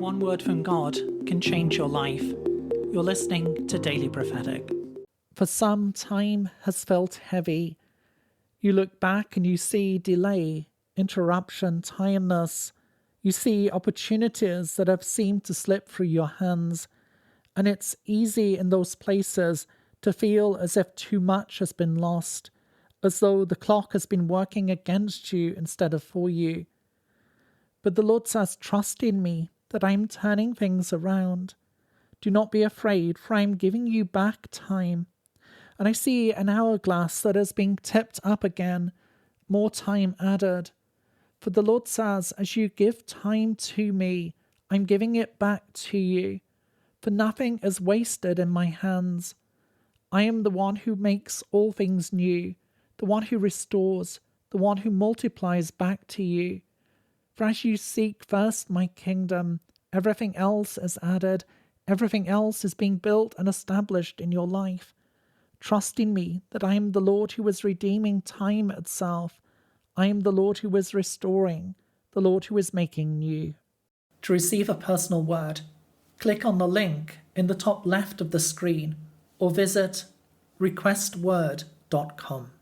one word from God can change your life. You're listening to Daily Prophetic. For some, time has felt heavy. You look back and you see delay, interruption, tiredness. You see opportunities that have seemed to slip through your hands. And it's easy in those places to feel as if too much has been lost, as though the clock has been working against you instead of for you. But the Lord says, trust in me, that I am turning things around. Do not be afraid, for I am giving you back time. And I see an hourglass that is being tipped up again, more time added. For the Lord says, as you give time to me, I'm giving it back to you. For nothing is wasted in my hands. I am the one who makes all things new, the one who restores, the one who multiplies back to you. For as you seek first my kingdom, everything else is added, everything else is being built and established in your life. Trust in me that I am the Lord who is redeeming time itself. I am the Lord who is restoring, the Lord who is making new. To receive a personal word, click on the link in the top left of the screen or visit requestword.com.